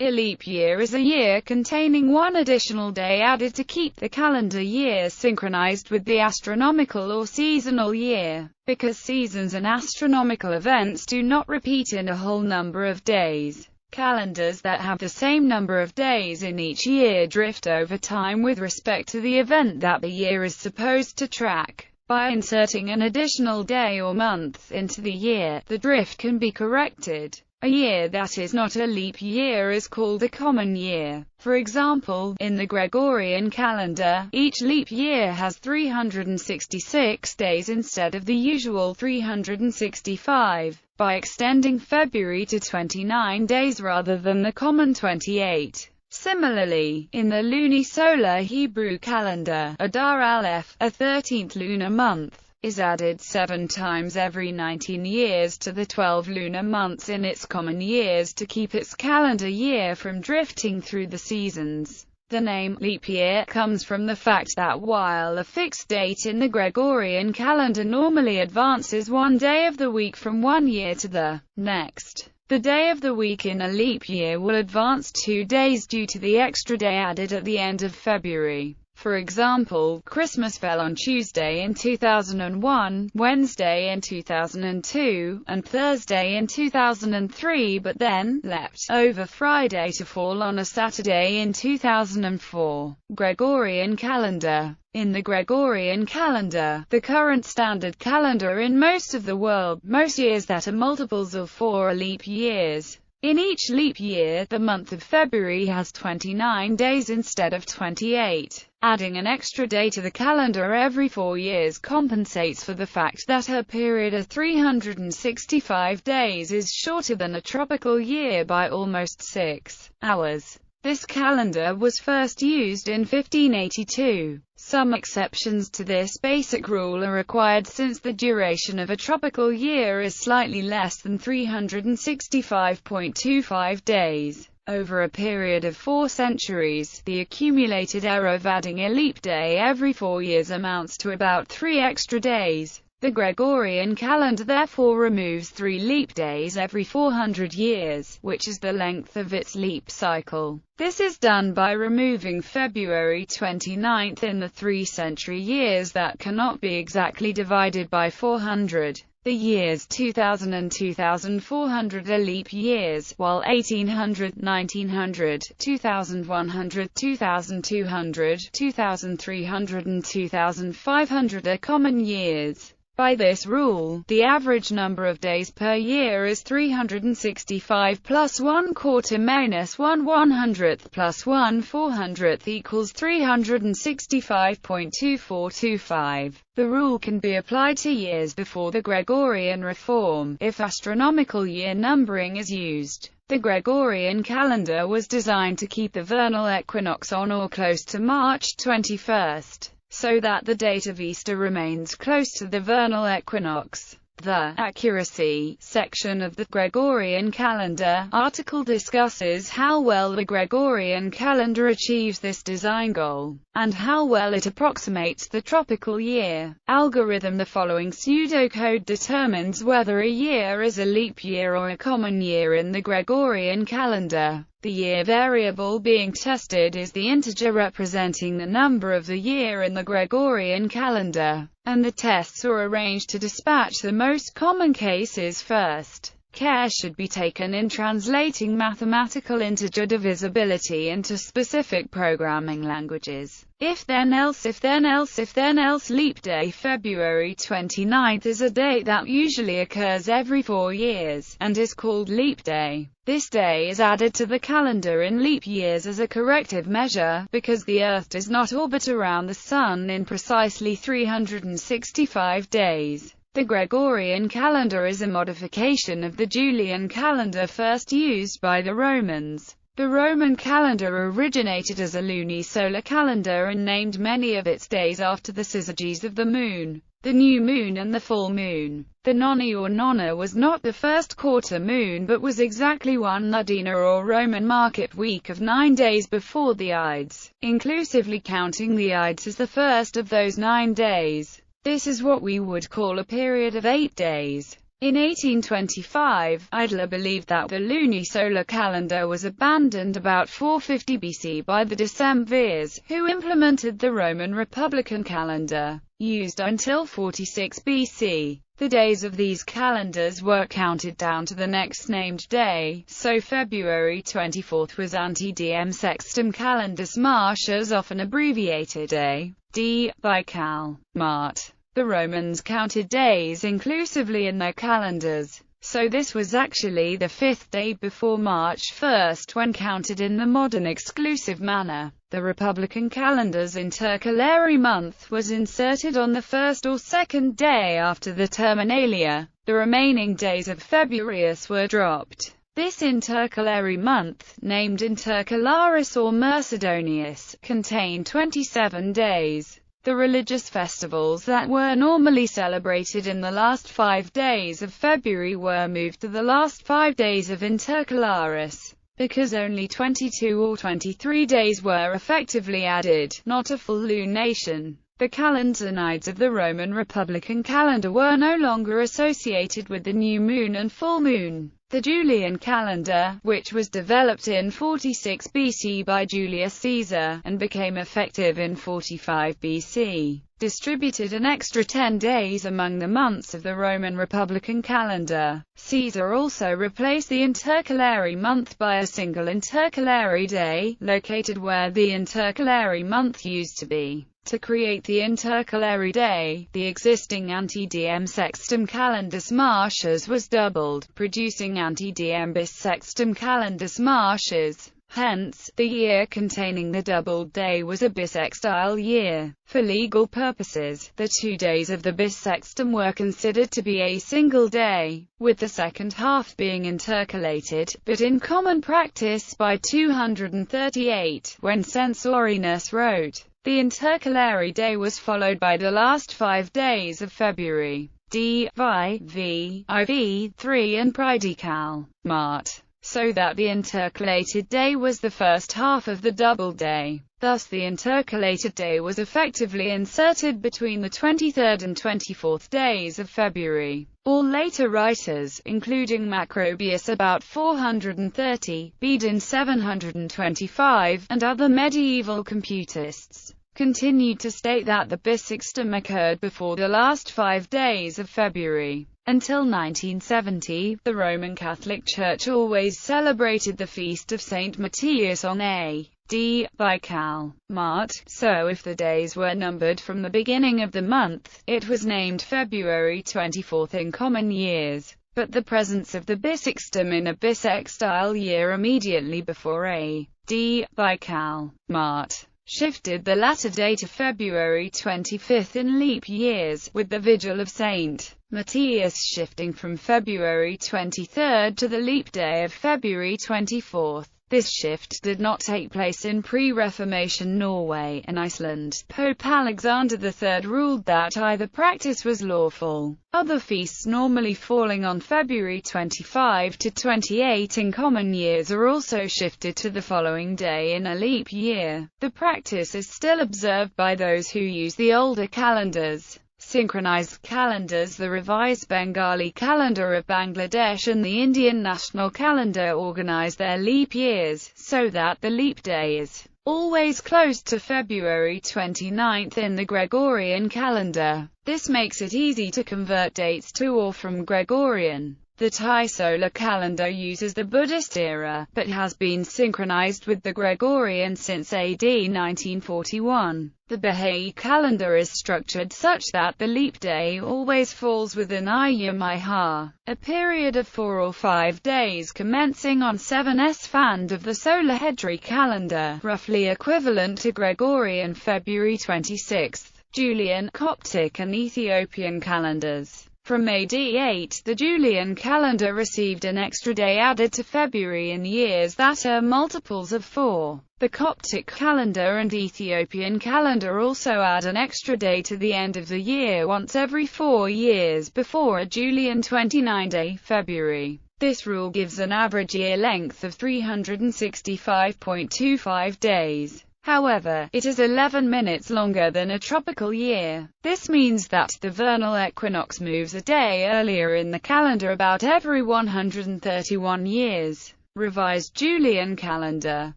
A leap year is a year containing one additional day added to keep the calendar year synchronized with the astronomical or seasonal year. Because seasons and astronomical events do not repeat in a whole number of days, calendars that have the same number of days in each year drift over time with respect to the event that the year is supposed to track. By inserting an additional day or month into the year, the drift can be corrected. A year that is not a leap year is called a common year. For example, in the Gregorian calendar, each leap year has 366 days instead of the usual 365, by extending February to 29 days rather than the common 28. Similarly, in the lunisolar Hebrew calendar, Adar Aleph, a 13th lunar month, is added 7 times every 19 years to the 12 lunar months in its common years to keep its calendar year from drifting through the seasons. The name leap year comes from the fact that while a fixed date in the Gregorian calendar normally advances one day of the week from one year to the next, the day of the week in a leap year will advance 2 days due to the extra day added at the end of February. For example, Christmas fell on Tuesday in 2001, Wednesday in 2002, and Thursday in 2003, but then leapt over Friday to fall on a Saturday in 2004. Gregorian calendar. In the Gregorian calendar, the current standard calendar in most of the world, most years that are multiples of 4 are leap years. In each leap year, the month of February has 29 days instead of 28. Adding an extra day to the calendar every 4 years compensates for the fact that her period of 365 days is shorter than a tropical year by almost 6 hours. This calendar was first used in 1582. Some exceptions to this basic rule are required since the duration of a tropical year is slightly less than 365.25 days. Over a period of 4 centuries, the accumulated error of adding a leap day every 4 years amounts to about 3 extra days. The Gregorian calendar therefore removes 3 leap days every 400 years, which is the length of its leap cycle. This is done by removing February 29th in the 3 century years that cannot be exactly divided by 400. The years 2000 and 2400 are leap years, while 1800, 1900, 2100, 2200, 2300 and 2500 are common years. By this rule, the average number of days per year is 365 plus 1/4 minus 1/100th plus 1/400th equals 365.2425. The rule can be applied to years before the Gregorian reform, if astronomical year numbering is used. The Gregorian calendar was designed to keep the vernal equinox on or close to March 21st. So that the date of Easter remains close to the vernal equinox. The Accuracy section of the Gregorian Calendar article discusses how well the Gregorian calendar achieves this design goal, and how well it approximates the tropical year algorithm. The following pseudocode determines whether a year is a leap year or a common year in the Gregorian calendar. The year variable being tested is the integer representing the number of the year in the Gregorian calendar, and the tests are arranged to dispatch the most common cases first. Care should be taken in translating mathematical integer divisibility into specific programming languages. If then else, if then else, if then else. Leap day February 29th is a date that usually occurs every 4 years, and is called leap day. This day is added to the calendar in leap years as a corrective measure, because the Earth does not orbit around the Sun in precisely 365 days. The Gregorian calendar is a modification of the Julian calendar first used by the Romans. The Roman calendar originated as a lunisolar calendar and named many of its days after the syzygies of the moon, the new moon and the full moon. The noni or nonna was not the first quarter moon but was exactly one Nodina or Roman market week of 9 days before the Ides, inclusively counting the Ides as the first of those 9 days. This is what we would call a period of 8 days. In 1825, Idler believed that the lunisolar calendar was abandoned about 450 BC by the decemvirs, who implemented the Roman Republican calendar, used until 46 BC. The days of these calendars were counted down to the next named day, so February 24th was ante-diem sextum calendus Martius, often abbreviated a.D.Because. Mart. The Romans counted days inclusively in their calendars, so this was actually the fifth day before March 1st when counted in the modern exclusive manner. The Republican calendar's intercalary month was inserted on the first or second day after the terminalia. The remaining days of Februarius were dropped. This intercalary month, named Intercalaris or Mercedonius, contained 27 days. The religious festivals that were normally celebrated in the last 5 days of February were moved to the last 5 days of Intercalaris, because only 22 or 23 days were effectively added, not a full lunation. The calendarides of the Roman Republican calendar were no longer associated with the new moon and full moon. The Julian calendar, which was developed in 46 BC by Julius Caesar, and became effective in 45 BC, distributed an extra 10 days among the months of the Roman Republican calendar. Caesar also replaced the intercalary month by a single intercalary day, located where the intercalary month used to be. To create the intercalary day, the existing ante-diem sextum calendus Martius was doubled, producing ante-diem bissextile calendus Martius. Hence, the year containing the doubled day was a bissextile year. For legal purposes, the 2 days of the bissextum were considered to be a single day, with the second half being intercalated, but in common practice by 238, when Censorinus wrote, the intercalary day was followed by the last 5 days of February, D.V.V. IV. 3 and Pridikal. Mart. So that the intercalated day was the first half of the double day. Thus the intercalated day was effectively inserted between the 23rd and 24th days of February. All later writers, including Macrobius about 430, Bede 725, and other medieval computists, continued to state that the bissextum occurred before the last 5 days of February. Until 1970, the Roman Catholic Church always celebrated the feast of Saint Matthias on a.D.Because. Mart, so if the days were numbered from the beginning of the month, it was named February 24th in common years. But the presence of the bissextum in a bissextile year immediately before a.D.Because. Mart shifted the latter day to February 25th in leap years, with the Vigil of St. Matthias shifting from February 23rd to the leap day of February 24th. This shift did not take place in pre-Reformation Norway and Iceland. Pope Alexander III ruled that either practice was lawful. Other feasts normally falling on February 25 to 28 in common years are also shifted to the following day in a leap year. The practice is still observed by those who use the older calendars. Synchronized calendars, the revised Bengali calendar of Bangladesh and the Indian national calendar organize their leap years, so that the leap day is always close to February 29th in the Gregorian calendar. This makes it easy to convert dates to or from Gregorian. The Thai-solar calendar uses the Buddhist era, but has been synchronized with the Gregorian since AD 1941. The Bahá'í calendar is structured such that the leap day always falls within Ayyam Ihar, a period of 4 or 5 days commencing on 7th Fand of the solar Hijri calendar, roughly equivalent to Gregorian February 26th, Julian, Coptic and Ethiopian calendars. From AD 8, the Julian calendar received an extra day added to February in years that are multiples of 4. The Coptic calendar and Ethiopian calendar also add an extra day to the end of the year once every 4 years before a Julian 29-day February. This rule gives an average year length of 365.25 days. However, it is 11 minutes longer than a tropical year. This means that the vernal equinox moves a day earlier in the calendar about every 131 years. Revised Julian Calendar.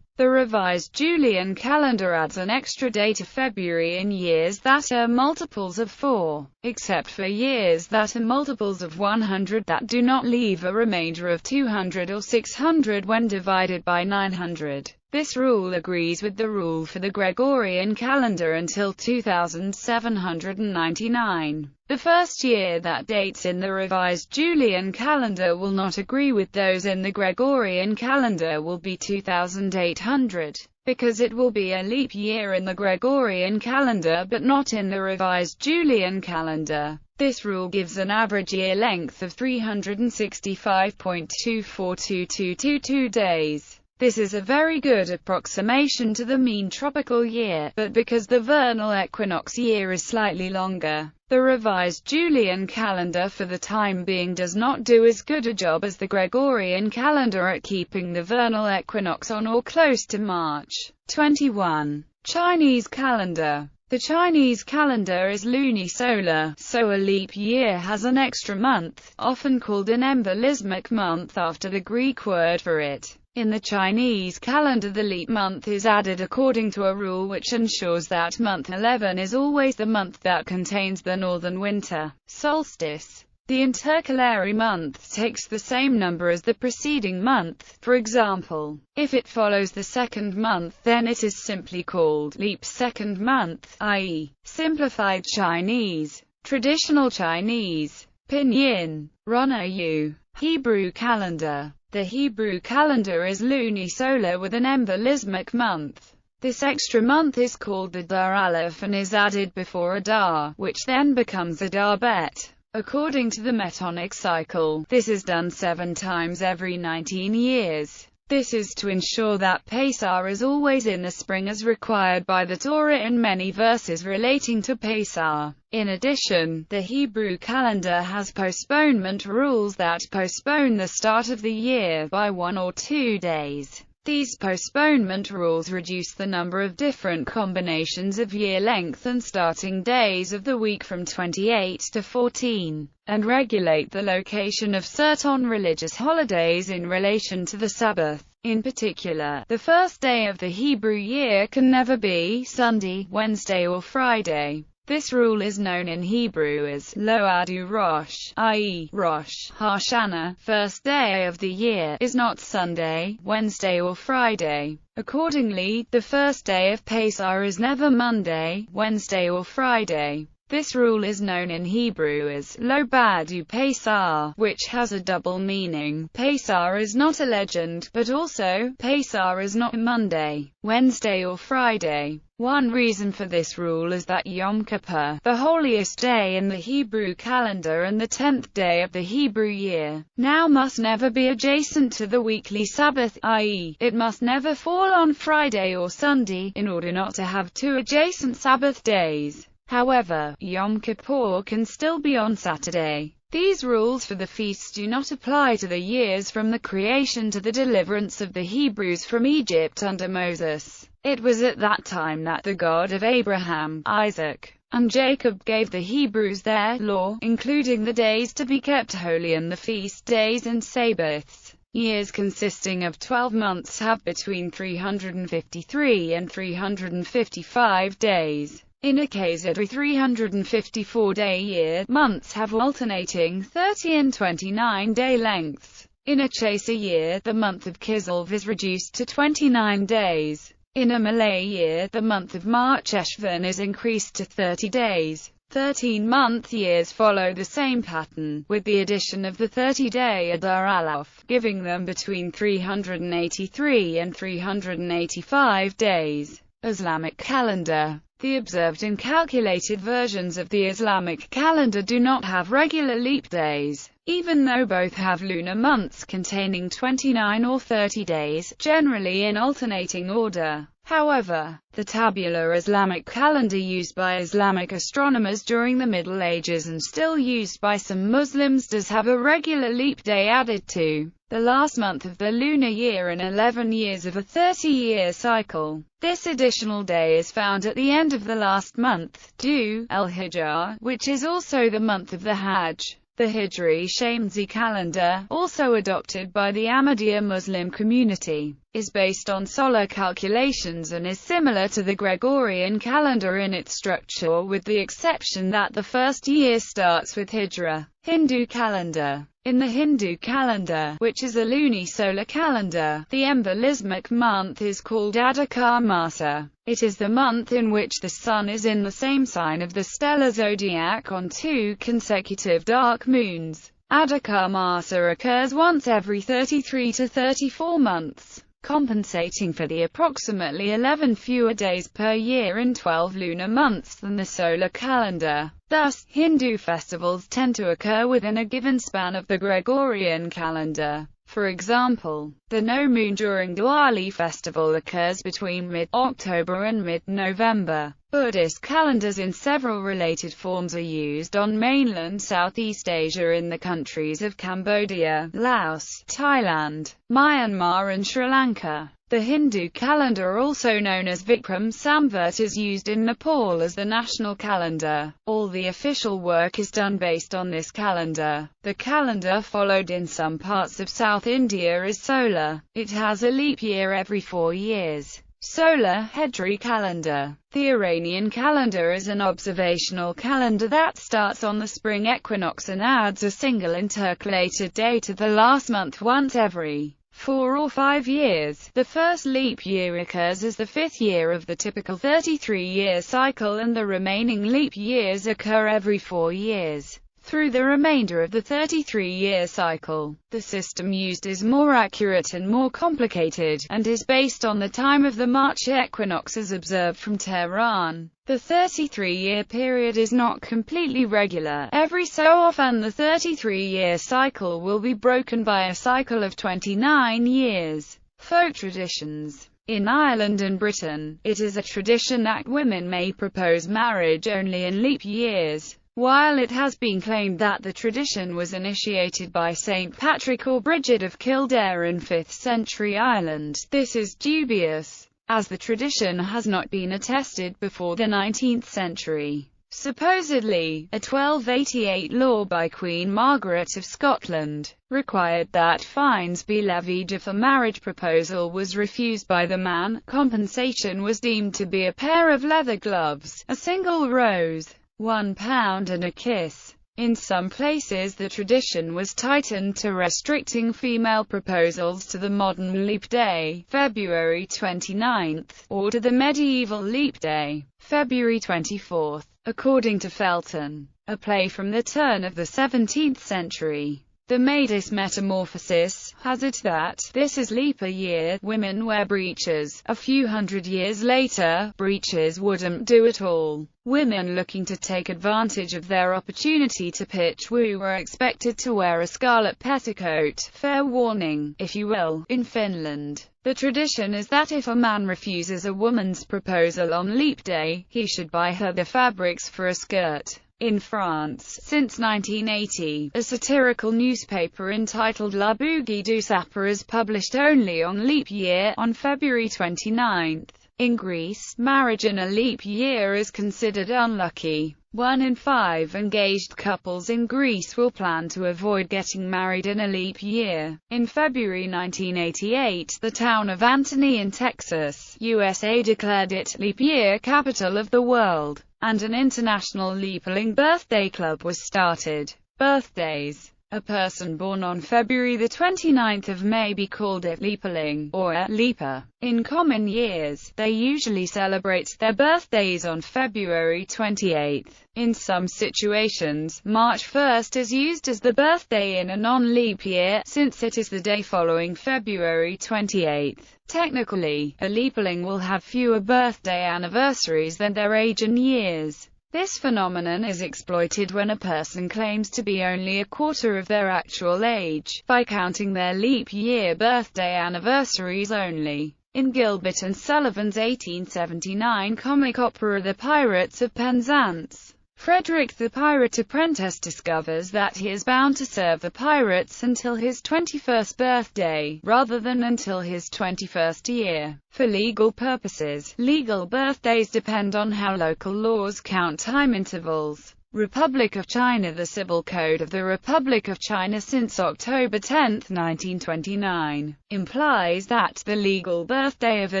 The revised Julian calendar adds an extra day to February in years that are multiples of 4, except for years that are multiples of 100 that do not leave a remainder of 200 or 600 when divided by 900. This rule agrees with the rule for the Gregorian calendar until 2799. The first year that dates in the revised Julian calendar will not agree with those in the Gregorian calendar will be 2800, because it will be a leap year in the Gregorian calendar but not in the revised Julian calendar. This rule gives an average year length of 365.242222 days. This is a very good approximation to the mean tropical year, but because the vernal equinox year is slightly longer, the revised Julian calendar for the time being does not do as good a job as the Gregorian calendar at keeping the vernal equinox on or close to March. 21. Chinese calendar. The Chinese calendar is lunisolar, so a leap year has an extra month, often called an embolismic month after the Greek word for it. In the Chinese calendar, the leap month is added according to a rule which ensures that month 11 is always the month that contains the northern winter solstice. The intercalary month takes the same number as the preceding month. For example, if it follows the second month, then it is simply called leap second month, i.e., simplified Chinese. Traditional Chinese, Pinyin, Runner-yu, Hebrew calendar. The Hebrew calendar is lunisolar with an embolismic month. This extra month is called the Dar Aleph and is added before Adar, which then becomes Adar Bet. According to the Metonic cycle, this is done 7 times every 19 years. This is to ensure that Pesach is always in the spring as required by the Torah in many verses relating to Pesach. In addition, the Hebrew calendar has postponement rules that postpone the start of the year by 1 or 2 days. These postponement rules reduce the number of different combinations of year length and starting days of the week from 28 to 14, and regulate the location of certain religious holidays in relation to the Sabbath. In particular, the first day of the Hebrew year can never be Sunday, Wednesday or Friday. This rule is known in Hebrew as Lo Adu Rosh, i.e., Rosh Hashanah, first day of the year, is not Sunday, Wednesday or Friday. Accordingly, the first day of Pesach is never Monday, Wednesday or Friday. This rule is known in Hebrew as Lo Badu Pesach, which has a double meaning. Pesach is not a legend, but also, Pesach is not Monday, Wednesday or Friday. One reason for this rule is that Yom Kippur, the holiest day in the Hebrew calendar and the 10th day of the Hebrew year, now must never be adjacent to the weekly Sabbath, i.e., it must never fall on Friday or Sunday, in order not to have 2 adjacent Sabbath days. However, Yom Kippur can still be on Saturday. These rules for the feasts do not apply to the years from the creation to the deliverance of the Hebrews from Egypt under Moses. It was at that time that the God of Abraham, Isaac, and Jacob gave the Hebrews their law, including the days to be kept holy and the feast days and Sabbaths. Years consisting of 12 months have between 353 and 355 days. In a case every 354-day year, months have alternating 30 and 29-day lengths. In a Chaser year, the month of Kislev is reduced to 29 days. In a Malay year, the month of March Eshvan is increased to 30 days. 13-month years follow the same pattern, with the addition of the 30-day Adar Aleph, giving them between 383 and 385 days. Islamic calendar. The observed and calculated versions of the Islamic calendar do not have regular leap days, even though both have lunar months containing 29 or 30 days, generally in alternating order. However, the tabular Islamic calendar used by Islamic astronomers during the Middle Ages and still used by some Muslims does have a regular leap day added to the last month of the lunar year in 11 years of a 30-year cycle. This additional day is found at the end of the last month, due al-Hijjah, which is also the month of the Hajj. The Hijri Shamsi calendar, also adopted by the Ahmadiyya Muslim community, is based on solar calculations and is similar to the Gregorian calendar in its structure, with the exception that the first year starts with Hijra, Hindu calendar. In the Hindu calendar, which is a lunisolar calendar, the embolismic month is called Adhikar Masa. It is the month in which the sun is in the same sign of the stellar zodiac on 2 consecutive dark moons. Adhikar Masa occurs once every 33 to 34 months, compensating for the approximately 11 fewer days per year in 12 lunar months than the solar calendar. Thus, Hindu festivals tend to occur within a given span of the Gregorian calendar. For example, the no moon during Diwali festival occurs between mid-October and mid-November. Buddhist calendars in several related forms are used on mainland Southeast Asia in the countries of Cambodia, Laos, Thailand, Myanmar and Sri Lanka. The Hindu calendar, also known as Vikram Samvat, is used in Nepal as the national calendar. All the official work is done based on this calendar. The calendar followed in some parts of South India is solar. It has a leap year every 4 years. Solar Hijri calendar. The Iranian calendar is an observational calendar that starts on the spring equinox and adds a single intercalated day to the last month once every 4 or 5 years. The first leap year occurs as the 5th year of the typical 33-year cycle, and the remaining leap years occur every 4 years through the remainder of the 33-year cycle. The system used is more accurate and more complicated, and is based on the time of the March equinox as observed from Tehran. The 33-year period is not completely regular. Every so often the 33-year cycle will be broken by a cycle of 29 years. Folk traditions. In Ireland and Britain, it is a tradition that women may propose marriage only in leap years. While it has been claimed that the tradition was initiated by St. Patrick or Bridget of Kildare in 5th century Ireland, this is dubious, as the tradition has not been attested before the 19th century. Supposedly, a 1288 law by Queen Margaret of Scotland required that fines be levied if a marriage proposal was refused by the man. Compensation was deemed to be a pair of leather gloves, a single rose, £1 and a kiss. In some places the tradition was tightened to restricting female proposals to the modern leap day, February 29th, or to the medieval leap day, February 24th. According to Felton, a play from the turn of the 17th century, The Maid's Metamorphosis, has it that this is leap year, women wear breeches. A few hundred years later, breeches wouldn't do at all. Women looking to take advantage of their opportunity to pitch woo were expected to wear a scarlet petticoat, fair warning, if you will, in Finland. The tradition is that if a man refuses a woman's proposal on leap day, he should buy her the fabrics for a skirt. In France, since 1980, a satirical newspaper entitled La Bougie du Sapeur is published only on leap year, on February 29th. In Greece, marriage in a leap year is considered unlucky. 1 in 5 engaged couples in Greece will plan to avoid getting married in a leap year. In February 1988, the town of Anthony in Texas, USA declared it leap year capital of the world, and an international leapling birthday club was started. Birthdays. A person born on February the 29th of may be called a leapling, or a leaper. In common years, they usually celebrate their birthdays on February 28th. In some situations, March 1st is used as the birthday in a non-leap year, since it is the day following February 28th. Technically, a leapling will have fewer birthday anniversaries than their age in years. This phenomenon is exploited when a person claims to be only a quarter of their actual age, by counting their leap year birthday anniversaries only. In Gilbert and Sullivan's 1879 comic opera The Pirates of Penzance, Frederick the Pirate Apprentice discovers that he is bound to serve the pirates until his 21st birthday, rather than until his 21st year. For legal purposes, legal birthdays depend on how local laws count time intervals. Republic of China. The Civil Code of the Republic of China since October 10, 1929, implies that the legal birthday of a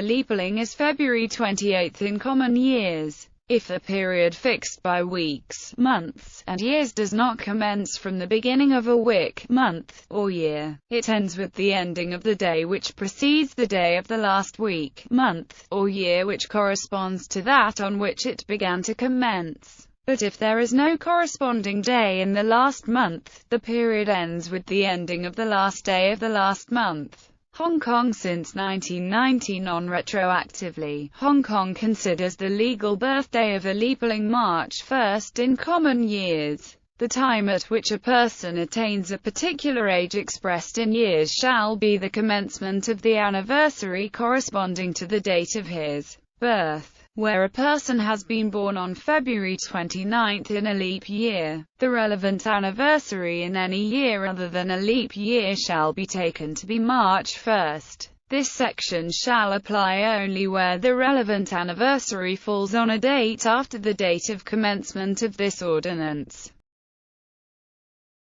leapling is February 28 in common years. If a period fixed by weeks, months, and years does not commence from the beginning of a week, month, or year, it ends with the ending of the day which precedes the day of the last week, month, or year which corresponds to that on which it began to commence. But if there is no corresponding day in the last month, the period ends with the ending of the last day of the last month. Hong Kong. Since 1990 non-retroactively, Hong Kong considers the legal birthday of a leapling March 1 in common years. The time at which a person attains a particular age expressed in years shall be the commencement of the anniversary corresponding to the date of his birth. Where a person has been born on February 29 in a leap year, the relevant anniversary in any year other than a leap year shall be taken to be March 1. This section shall apply only where the relevant anniversary falls on a date after the date of commencement of this ordinance.